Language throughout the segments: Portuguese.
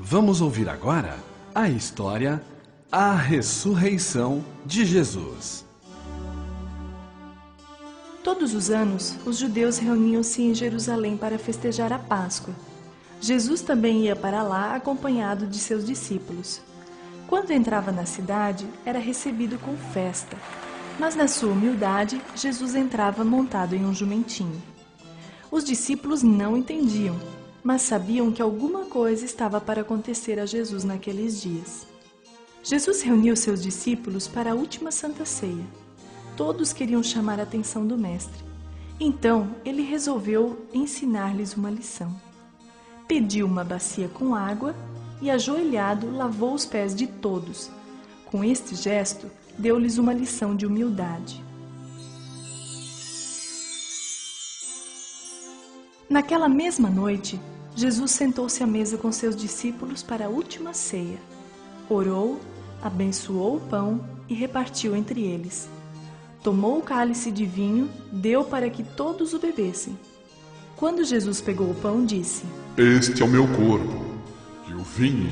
Vamos ouvir agora a história A Ressurreição de Jesus. Todos os anos, os judeus reuniam-se em Jerusalém para festejar a Páscoa. Jesus também ia para lá acompanhado de seus discípulos. Quando entrava na cidade, era recebido com festa. Mas na sua humildade, Jesus entrava montado em um jumentinho. Os discípulos não entendiam, mas sabiam que alguma coisa estava para acontecer a Jesus naqueles dias. Jesus reuniu seus discípulos para a última Santa Ceia. Todos queriam chamar a atenção do Mestre. Então, ele resolveu ensinar-lhes uma lição. Pediu uma bacia com água e, ajoelhado, lavou os pés de todos. Com este gesto, deu-lhes uma lição de humildade. Naquela mesma noite, Jesus sentou-se à mesa com seus discípulos para a última ceia. Orou, abençoou o pão e repartiu entre eles. Tomou o cálice de vinho, deu para que todos o bebessem. Quando Jesus pegou o pão, disse: Este é o meu corpo, e o vinho,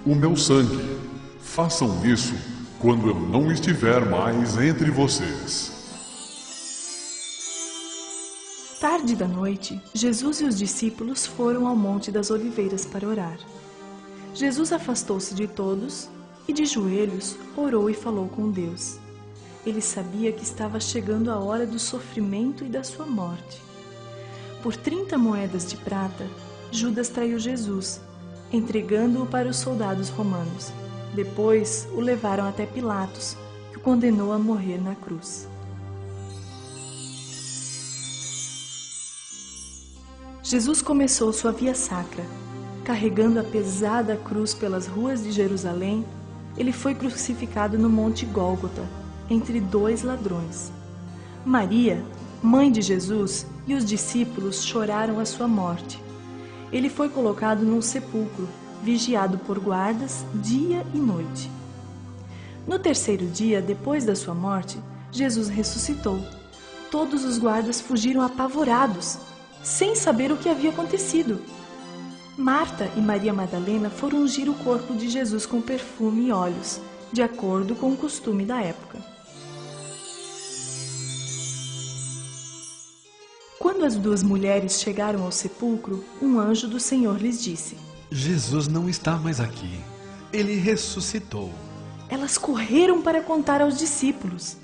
o meu sangue. Façam isso quando eu não estiver mais entre vocês. Tarde da noite, Jesus e os discípulos foram ao Monte das Oliveiras para orar. Jesus afastou-se de todos e, de joelhos, orou e falou com Deus. Ele sabia que estava chegando a hora do sofrimento e da sua morte. Por 30 moedas de prata, Judas traiu Jesus, entregando-o para os soldados romanos. Depois, o levaram até Pilatos, que o condenou a morrer na cruz. Jesus começou sua via sacra. Carregando a pesada cruz pelas ruas de Jerusalém, ele foi crucificado no Monte Gólgota, entre 2 ladrões. Maria, mãe de Jesus, e os discípulos choraram a sua morte. Ele foi colocado num sepulcro, vigiado por guardas dia e noite. No 3º dia, depois da sua morte, Jesus ressuscitou. Todos os guardas fugiram apavorados, sem saber o que havia acontecido. Marta e Maria Madalena foram ungir o corpo de Jesus com perfume e óleos, de acordo com o costume da época. Quando as 2 mulheres chegaram ao sepulcro, um anjo do Senhor lhes disse: Jesus não está mais aqui. Ele ressuscitou. Elas correram para contar aos discípulos.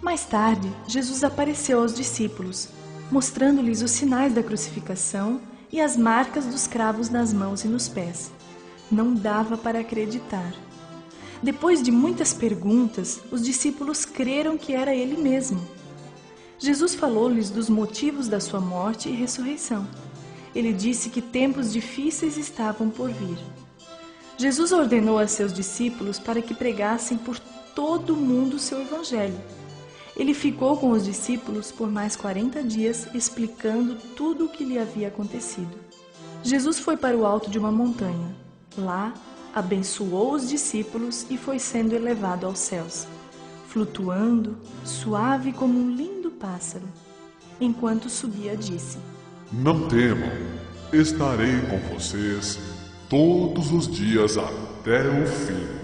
Mais tarde, Jesus apareceu aos discípulos, mostrando-lhes os sinais da crucificação e as marcas dos cravos nas mãos e nos pés. Não dava para acreditar. Depois de muitas perguntas, os discípulos creram que era ele mesmo. Jesus falou-lhes dos motivos da sua morte e ressurreição. Ele disse que tempos difíceis estavam por vir. Jesus ordenou a seus discípulos para que pregassem por todo o mundo o seu evangelho. Ele ficou com os discípulos por mais 40 dias, explicando tudo o que lhe havia acontecido. Jesus foi para o alto de uma montanha. Lá, abençoou os discípulos e foi sendo elevado aos céus, flutuando, suave como um lindo pássaro. Enquanto subia, disse: Não temam, estarei com vocês todos os dias até o fim.